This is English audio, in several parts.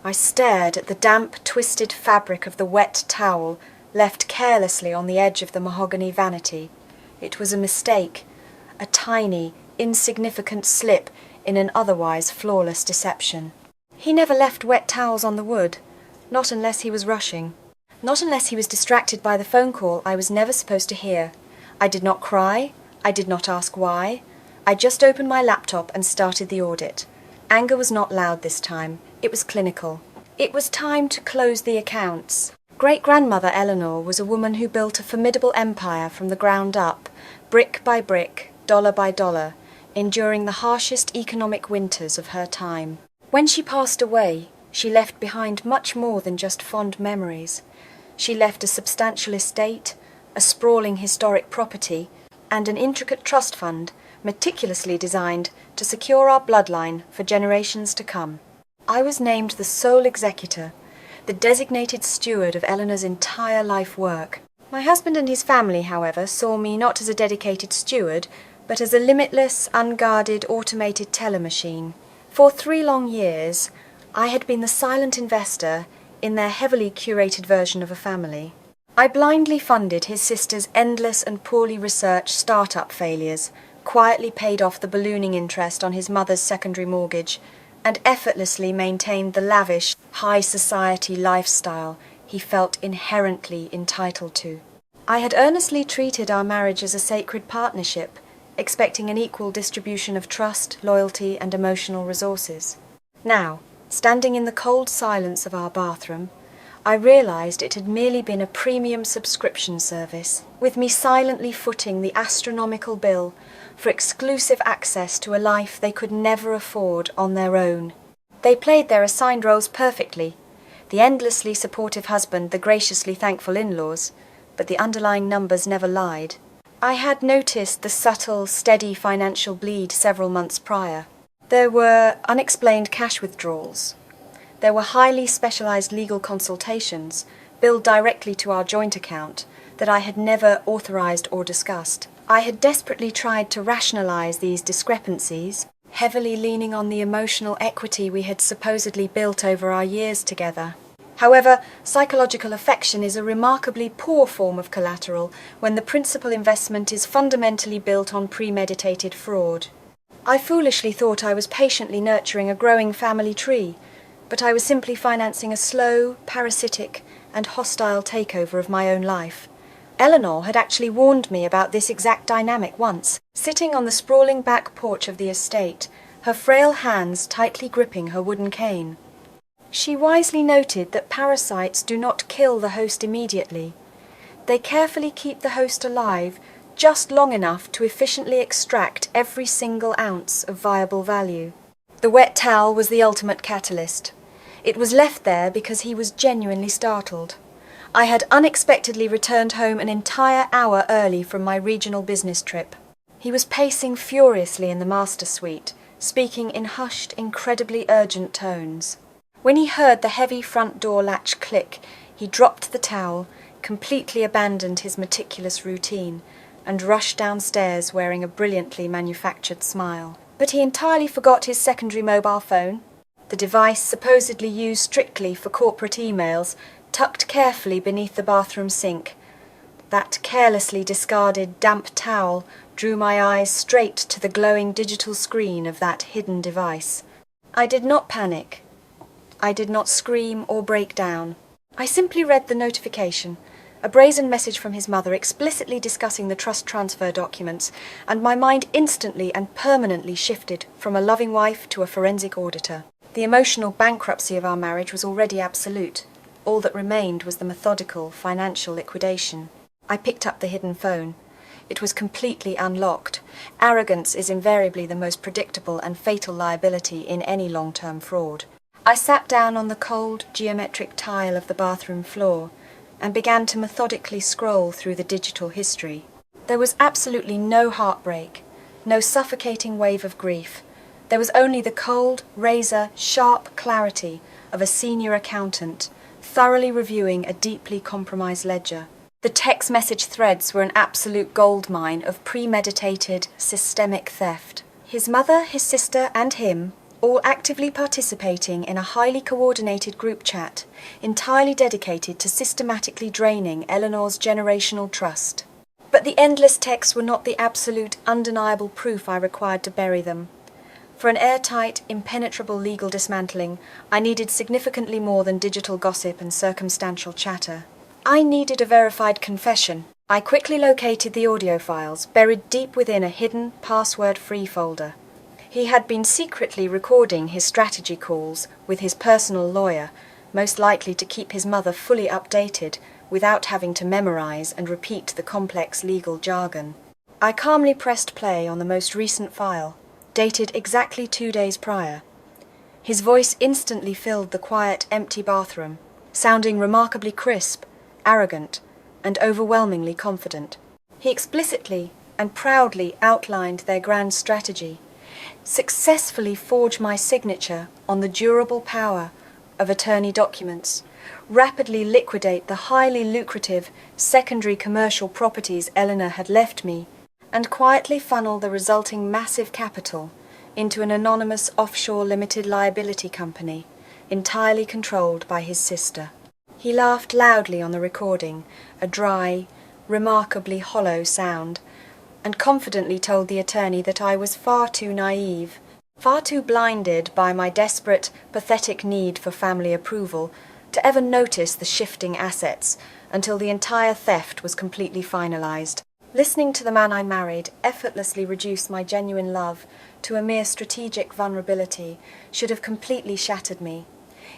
I stared at the damp, twisted fabric of the wet towel left carelessly on the edge of the mahogany vanity. It was a mistake, a tiny, insignificant slip in an otherwise flawless deception. He never left wet towels on the wood, not unless he was rushing. Not unless he was distracted by the phone call I was never supposed to hear. I did not cry. I did not ask why. I just opened my laptop and started the audit. Anger was not loud this time. It was clinical. It was time to close the accounts. Great-grandmother Eleanor was a woman who built a formidable empire from the ground up, brick by brick, dollar by dollar, enduring the harshest economic winters of her time. When she passed away, she left behind much more than just fond memories. She left a substantial estate, a sprawling historic property, and an intricate trust fund meticulously designed to secure our bloodline for generations to come. I was named the sole executor, the designated steward of Eleanor's entire life work. My husband and his family, however, saw me not as a dedicated steward, but as a limitless, unguarded, automated teller machine. For 3 long years, I had been the silent investor in their heavily curated version of a family. I blindly funded his sister's endless and poorly researched start-up failures, quietly paid off the ballooning interest on his mother's secondary mortgage, and effortlessly maintained the lavish, high society lifestyle he felt inherently entitled to. I had earnestly treated our marriage as a sacred partnership, expecting an equal distribution of trust, loyalty, and emotional resources. Now, standing in the cold silence of our bathroom, I realized it had merely been a premium subscription service, with me silently footing the astronomical bill for exclusive access to a life they could never afford on their own. They played their assigned roles perfectly, the endlessly supportive husband, the graciously thankful in-laws, but the underlying numbers never lied. I had noticed the subtle, steady financial bleed several months prior. There were unexplained cash withdrawals. There were highly specialized legal consultations, billed directly to our joint account, that I had never authorized or discussed. I had desperately tried to rationalize these discrepancies, heavily leaning on the emotional equity we had supposedly built over our years together. However, psychological affection is a remarkably poor form of collateral when the principal investment is fundamentally built on premeditated fraud. I foolishly thought I was patiently nurturing a growing family tree, but I was simply financing a slow, parasitic, and hostile takeover of my own life. Eleanor had actually warned me about this exact dynamic once, sitting on the sprawling back porch of the estate, her frail hands tightly gripping her wooden cane. She wisely noted that parasites do not kill the host immediately. They carefully keep the host alive just long enough to efficiently extract every single ounce of viable value. The wet towel was the ultimate catalyst. It was left there because he was genuinely startled. I had unexpectedly returned home an entire hour early from my regional business trip. He was pacing furiously in the master suite, speaking in hushed, incredibly urgent tones. When he heard the heavy front door latch click, he dropped the towel, completely abandoned his meticulous routine, and rushed downstairs wearing a brilliantly manufactured smile. But he entirely forgot his secondary mobile phone, the device supposedly used strictly for corporate emails, tucked carefully beneath the bathroom sink. That carelessly discarded damp towel drew my eyes straight to the glowing digital screen of that hidden device. I did not panic. I did not scream or break down. I simply read the notification, a brazen message from his mother explicitly discussing the trust transfer documents, and my mind instantly and permanently shifted from a loving wife to a forensic auditor. The emotional bankruptcy of our marriage was already absolute. All that remained was the methodical financial liquidation. I picked up the hidden phone. It was completely unlocked. Arrogance is invariably the most predictable and fatal liability in any long-term fraud. I sat down on the cold, geometric tile of the bathroom floor and began to methodically scroll through the digital history. There was absolutely no heartbreak, no suffocating wave of grief. There was only the cold, razor-sharp clarity of a senior accountant thoroughly reviewing a deeply compromised ledger. The text message threads were an absolute goldmine of premeditated, systemic theft. His mother, his sister, and him all actively participating in a highly coordinated group chat, entirely dedicated to systematically draining Eleanor's generational trust. But the endless texts were not the absolute, undeniable proof I required to bury them. For an airtight, impenetrable legal dismantling, I needed significantly more than digital gossip and circumstantial chatter. I needed a verified confession. I quickly located the audio files, buried deep within a hidden, password-free folder. He had been secretly recording his strategy calls with his personal lawyer, most likely to keep his mother fully updated without having to memorize and repeat the complex legal jargon. I calmly pressed play on the most recent file, dated exactly 2 days prior. His voice instantly filled the quiet, empty bathroom, sounding remarkably crisp, arrogant, and overwhelmingly confident. He explicitly and proudly outlined their grand strategy: successfully forge my signature on the durable power of attorney documents, rapidly liquidate the highly lucrative secondary commercial properties Eleanor had left me, and quietly funnel the resulting massive capital into an anonymous offshore limited liability company, entirely controlled by his sister. He laughed loudly on the recording, a dry, remarkably hollow sound, and confidently told the attorney that I was far too naive, far too blinded by my desperate, pathetic need for family approval to ever notice the shifting assets until the entire theft was completely finalized. Listening to the man I married effortlessly reduce my genuine love to a mere strategic vulnerability should have completely shattered me.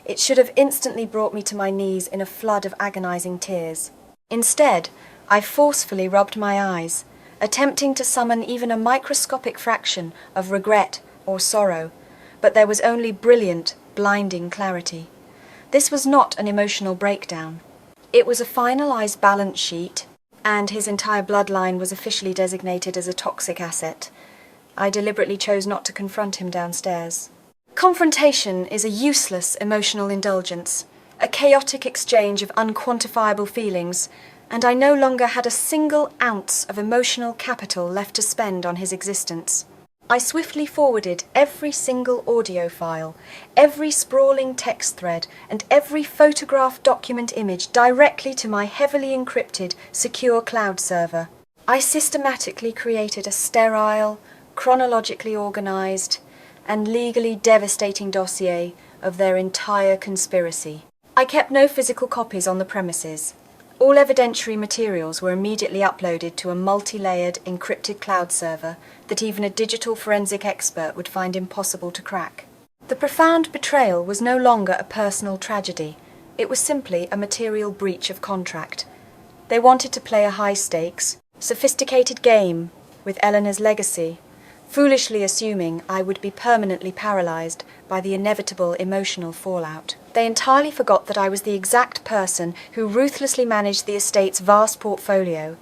It should have instantly brought me to my knees in a flood of agonizing tears. Instead, I forcefully rubbed my eyes, attempting to summon even a microscopic fraction of regret or sorrow, but there was only brilliant, blinding clarity. This was not an emotional breakdown. It was a finalized balance sheet, and his entire bloodline was officially designated as a toxic asset. I deliberately chose not to confront him downstairs. Confrontation is a useless emotional indulgence, a chaotic exchange of unquantifiable feelings, and I no longer had a single ounce of emotional capital left to spend on his existence. I swiftly forwarded every single audio file, every sprawling text thread, and every photograph document image directly to my heavily encrypted, secure cloud server. I systematically created a sterile, chronologically organized, and legally devastating dossier of their entire conspiracy. I kept no physical copies on the premises. All evidentiary materials were immediately uploaded to a multi-layered, encrypted cloud server that even a digital forensic expert would find impossible to crack. The profound betrayal was no longer a personal tragedy. It was simply a material breach of contract. They wanted to play a high-stakes, sophisticated game with Eleanor's legacy, foolishly assuming I would be permanently paralyzed by the inevitable emotional fallout. They entirely forgot that I was the exact person who ruthlessly managed the estate's vast portfolio.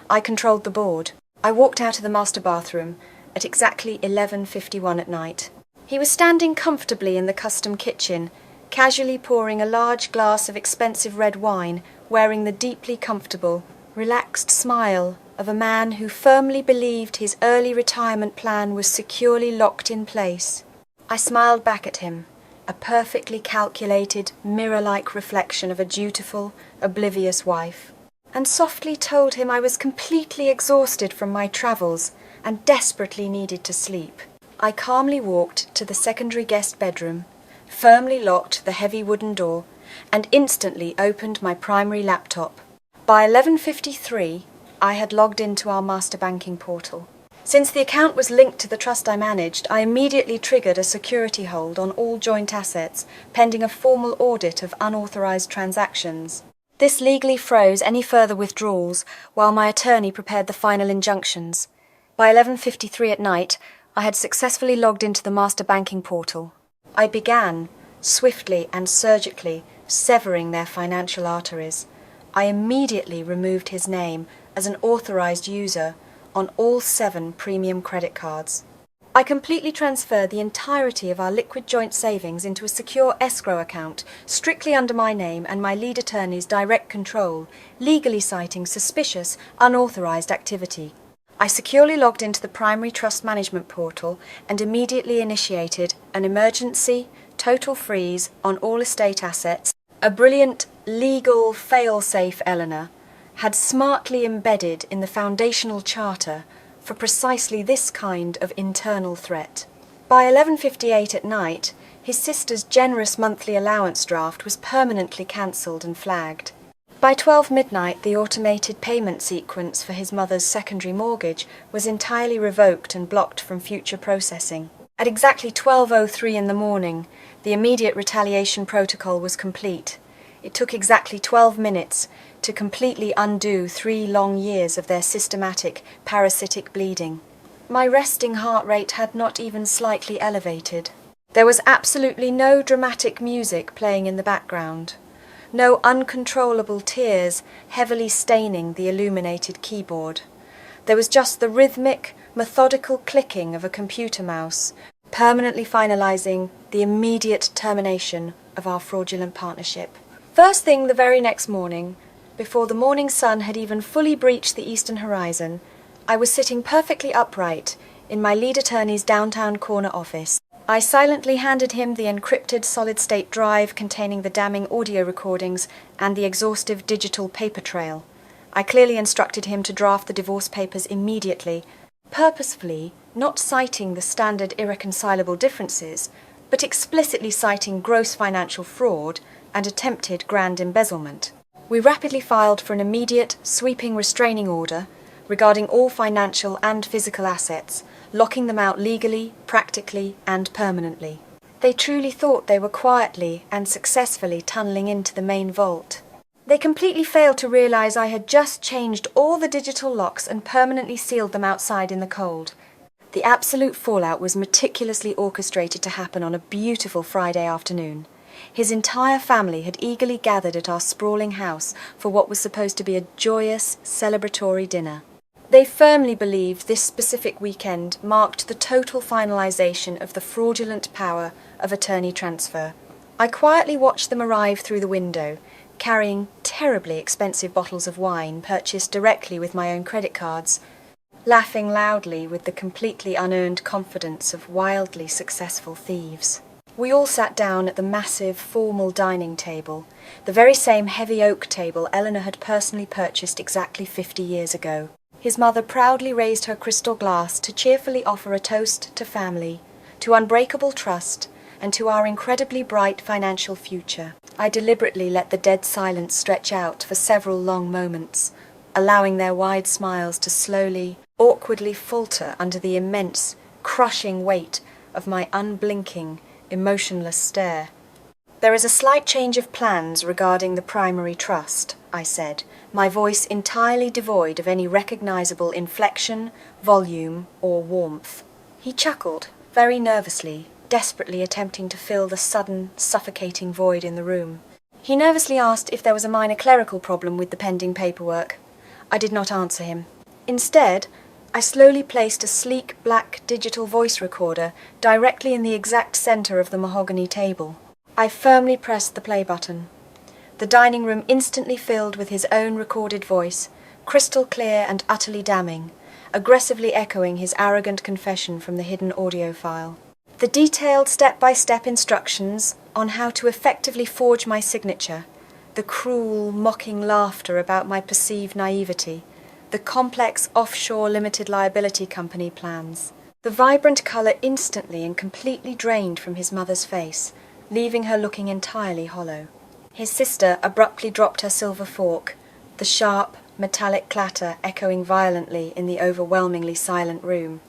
I controlled the board. I walked out of the master bathroom at exactly 11:51 at night. He was standing comfortably in the custom kitchen, casually pouring a large glass of expensive red wine, wearing the deeply comfortable, relaxed smile of a man who firmly believed his early retirement plan was securely locked in place. I smiled back at him, a perfectly calculated, mirror-like reflection of a dutiful, oblivious wife, and softly told him I was completely exhausted from my travels and desperately needed to sleep. I calmly walked to the secondary guest bedroom, firmly locked the heavy wooden door, and instantly opened my primary laptop. By 11:53, I had logged into our master banking portal. Since the account was linked to the trust I managed, I immediately triggered a security hold on all joint assets, pending a formal audit of unauthorized transactions. This legally froze any further withdrawals while my attorney prepared the final injunctions. By 11:53 at night, I had successfully logged into the master banking portal. I began, swiftly and surgically, severing their financial arteries. I immediately removed his name as an authorized user on all 7 premium credit cards. I completely transferred the entirety of our liquid joint savings into a secure escrow account, strictly under my name and my lead attorney's direct control, legally citing suspicious, unauthorized activity. I securely logged into the primary trust management portal and immediately initiated an emergency total freeze on all estate assets. A brilliant legal fail-safe Eleanor had smartly embedded in the foundational charter for precisely this kind of internal threat. By 11:58 at night, his sister's generous monthly allowance draft was permanently cancelled and flagged. By 12 midnight, the automated payment sequence for his mother's secondary mortgage was entirely revoked and blocked from future processing. At exactly 12:03 in the morning, the immediate retaliation protocol was complete. It took exactly 12 minutes to completely undo 3 long years of their systematic parasitic bleeding. My resting heart rate had not even slightly elevated. There was absolutely no dramatic music playing in the background. No uncontrollable tears heavily staining the illuminated keyboard. There was just the rhythmic, methodical clicking of a computer mouse, permanently finalizing the immediate termination of our fraudulent partnership. First thing the very next morning, before the morning sun had even fully breached the eastern horizon, I was sitting perfectly upright in my lead attorney's downtown corner office. I silently handed him the encrypted solid-state drive containing the damning audio recordings and the exhaustive digital paper trail. I clearly instructed him to draft the divorce papers immediately, purposefully not citing the standard irreconcilable differences, but explicitly citing gross financial fraud and attempted grand embezzlement. We rapidly filed for an immediate, sweeping restraining order regarding all financial and physical assets, locking them out legally, practically, and permanently. They truly thought they were quietly and successfully tunneling into the main vault. They completely failed to realize I had just changed all the digital locks and permanently sealed them outside in the cold. The absolute fallout was meticulously orchestrated to happen on a beautiful Friday afternoon. His entire family had eagerly gathered at our sprawling house for what was supposed to be a joyous, celebratory dinner. They firmly believed this specific weekend marked the total finalization of the fraudulent power of attorney transfer. I quietly watched them arrive through the window, carrying terribly expensive bottles of wine purchased directly with my own credit cards, laughing loudly with the completely unearned confidence of wildly successful thieves. We all sat down at the massive, formal dining table, the very same heavy oak table Eleanor had personally purchased exactly 50 years ago. His mother proudly raised her crystal glass to cheerfully offer a toast to family, to unbreakable trust, and to our incredibly bright financial future. I deliberately let the dead silence stretch out for several long moments, allowing their wide smiles to slowly, awkwardly falter under the immense, crushing weight of my unblinking, emotionless stare. "There is a slight change of plans regarding the primary trust," I said, my voice entirely devoid of any recognizable inflection, volume, or warmth. He chuckled, very nervously, desperately attempting to fill the sudden, suffocating void in the room. He nervously asked if there was a minor clerical problem with the pending paperwork. I did not answer him. Instead, I slowly placed a sleek black digital voice recorder directly in the exact center of the mahogany table. I firmly pressed the play button. The dining room instantly filled with his own recorded voice, crystal clear and utterly damning, aggressively echoing his arrogant confession from the hidden audio file. The detailed step-by-step instructions on how to effectively forge my signature, the cruel, mocking laughter about my perceived naivety, the complex offshore limited liability company plans. The vibrant colour instantly and completely drained from his mother's face, leaving her looking entirely hollow. His sister abruptly dropped her silver fork, the sharp, metallic clatter echoing violently in the overwhelmingly silent room.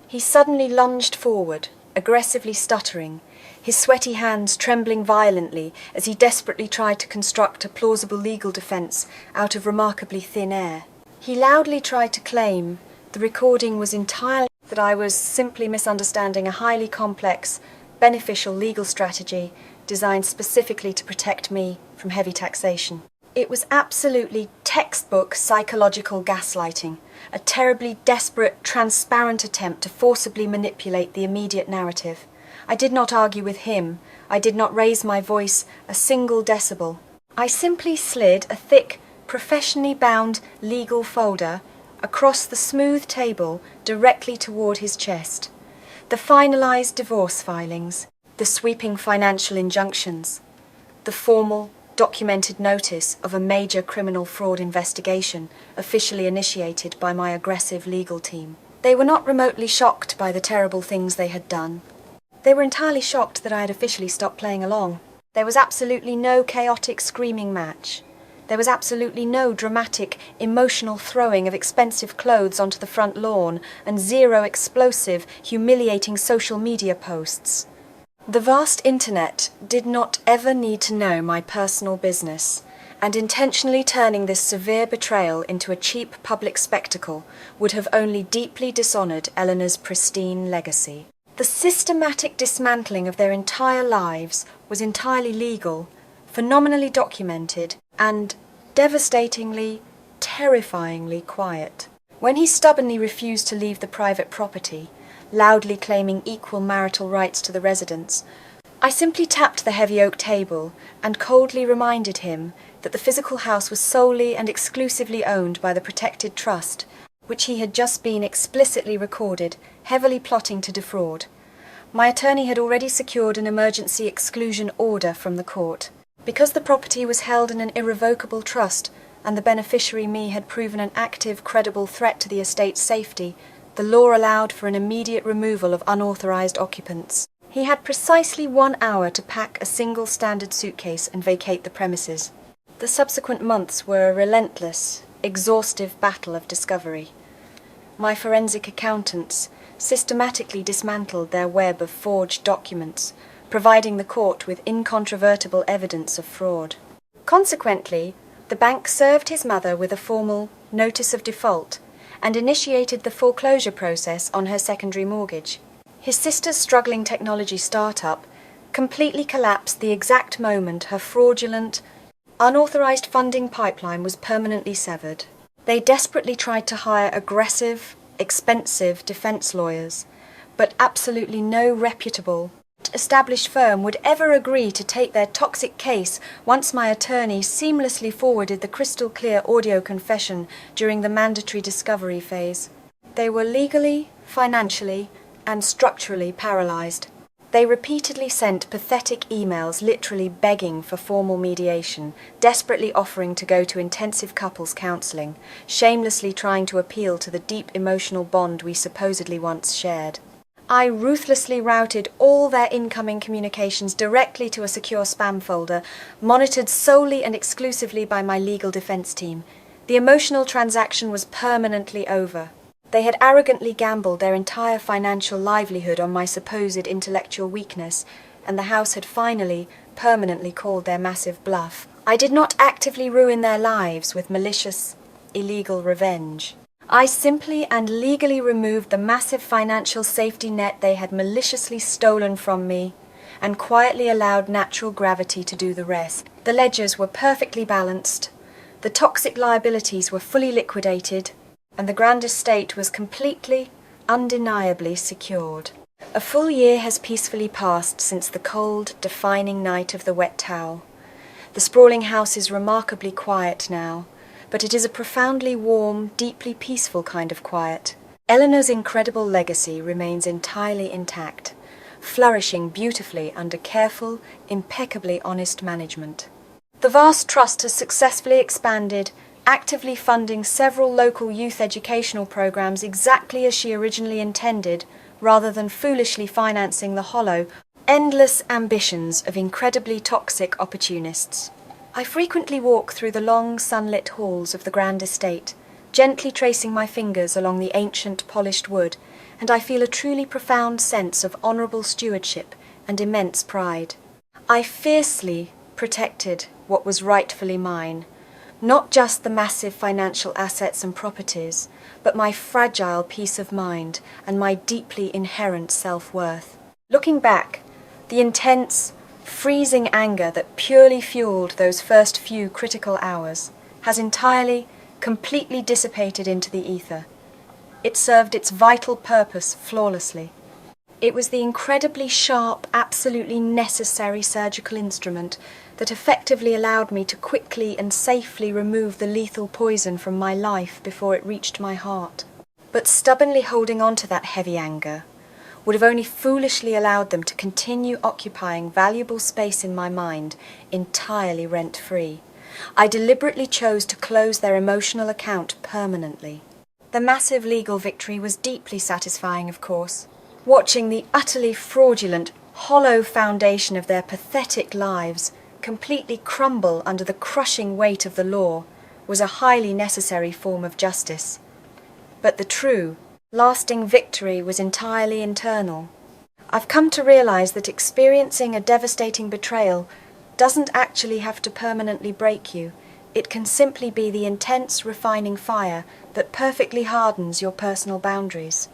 He suddenly lunged forward, aggressively stuttering, his sweaty hands trembling violently as he desperately tried to construct a plausible legal defence out of remarkably thin air. He loudly tried to claim the recording was entirely that I was simply misunderstanding a highly complex, beneficial legal strategy designed specifically to protect me from heavy taxation. It was absolutely textbook psychological gaslighting, a terribly desperate, transparent attempt to forcibly manipulate the immediate narrative. I did not argue with him. I did not raise my voice a single decibel. I simply slid a thick, professionally bound legal folder across the smooth table directly toward his chest. The finalized divorce filings, the sweeping financial injunctions, the formal, documented notice of a major criminal fraud investigation officially initiated by my aggressive legal team. They were not remotely shocked by the terrible things they had done. They were entirely shocked that I had officially stopped playing along. There was absolutely no chaotic screaming match. There was absolutely no dramatic, emotional throwing of expensive clothes onto the front lawn and zero explosive, humiliating social media posts. The vast internet did not ever need to know my personal business, and intentionally turning this severe betrayal into a cheap public spectacle would have only deeply dishonoured Eleanor's pristine legacy. The systematic dismantling of their entire lives was entirely legal, phenomenally documented, and devastatingly, terrifyingly quiet. When he stubbornly refused to leave the private property, loudly claiming equal marital rights to the residence, I simply tapped the heavy oak table and coldly reminded him that the physical house was solely and exclusively owned by the protected trust, which he had just been explicitly recorded, heavily plotting to defraud. My attorney had already secured an emergency exclusion order from the court. Because the property was held in an irrevocable trust, and the beneficiary me had proven an active, credible threat to the estate's safety, the law allowed for an immediate removal of unauthorized occupants. He had precisely 1 hour to pack a single standard suitcase and vacate the premises. The subsequent months were a relentless, exhaustive battle of discovery. My forensic accountants systematically dismantled their web of forged documents, providing the court with incontrovertible evidence of fraud. Consequently, the bank served his mother with a formal notice of default and initiated the foreclosure process on her secondary mortgage. His sister's struggling technology startup completely collapsed the exact moment her fraudulent, unauthorized funding pipeline was permanently severed. They desperately tried to hire aggressive, expensive defense lawyers, but absolutely no reputable, established firm would ever agree to take their toxic case once my attorney seamlessly forwarded the crystal-clear audio confession during the mandatory discovery phase. They were legally, financially, and structurally paralyzed. They repeatedly sent pathetic emails literally begging for formal mediation, desperately offering to go to intensive couples counseling, shamelessly trying to appeal to the deep emotional bond we supposedly once shared. I ruthlessly routed all their incoming communications directly to a secure spam folder, monitored solely and exclusively by my legal defense team. The emotional transaction was permanently over. They had arrogantly gambled their entire financial livelihood on my supposed intellectual weakness, and the house had finally, permanently called their massive bluff. I did not actively ruin their lives with malicious, illegal revenge. I simply and legally removed the massive financial safety net they had maliciously stolen from me, and quietly allowed natural gravity to do the rest. The ledgers were perfectly balanced, the toxic liabilities were fully liquidated, and the grand estate was completely, undeniably secured. A full year has peacefully passed since the cold, defining night of the wet towel. The sprawling house is remarkably quiet now, but it is a profoundly warm, deeply peaceful kind of quiet. Eleanor's incredible legacy remains entirely intact, flourishing beautifully under careful, impeccably honest management. The vast trust has successfully expanded, actively funding several local youth educational programs exactly as she originally intended, rather than foolishly financing the hollow, endless ambitions of incredibly toxic opportunists. I frequently walk through the long, sunlit halls of the grand estate, gently tracing my fingers along the ancient, polished wood, and I feel a truly profound sense of honourable stewardship and immense pride. I fiercely protected what was rightfully mine, not just the massive financial assets and properties, but my fragile peace of mind and my deeply inherent self-worth. Looking back, the intense, freezing anger that purely fueled those first few critical hours has entirely, completely dissipated into the ether. It served its vital purpose flawlessly. It was the incredibly sharp, absolutely necessary surgical instrument that effectively allowed me to quickly and safely remove the lethal poison from my life before it reached my heart. But stubbornly holding on to that heavy anger would have only foolishly allowed them to continue occupying valuable space in my mind, entirely rent-free. I deliberately chose to close their emotional account permanently. The massive legal victory was deeply satisfying, of course. Watching the utterly fraudulent, hollow foundation of their pathetic lives completely crumble under the crushing weight of the law was a highly necessary form of justice. But the true, lasting victory was entirely internal. I've come to realize that experiencing a devastating betrayal doesn't actually have to permanently break you. It can simply be the intense, refining fire that perfectly hardens your personal boundaries.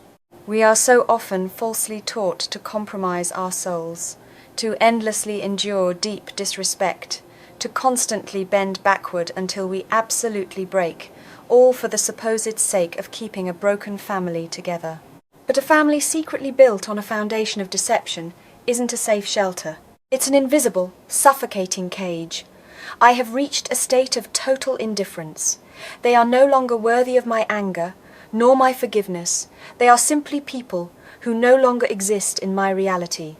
We are so often falsely taught to compromise our souls, to endlessly endure deep disrespect, to constantly bend backward until we absolutely break, all for the supposed sake of keeping a broken family together. But a family secretly built on a foundation of deception isn't a safe shelter. It's an invisible, suffocating cage. I have reached a state of total indifference. They are no longer worthy of my anger, nor my forgiveness. They are simply people who no longer exist in my reality.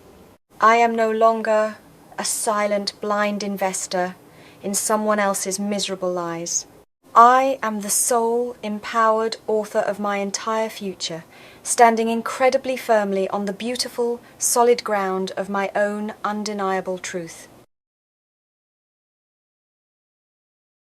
I am no longer a silent, blind investor in someone else's miserable lies. I am the sole, empowered author of my entire future, standing incredibly firmly on the beautiful, solid ground of my own undeniable truth.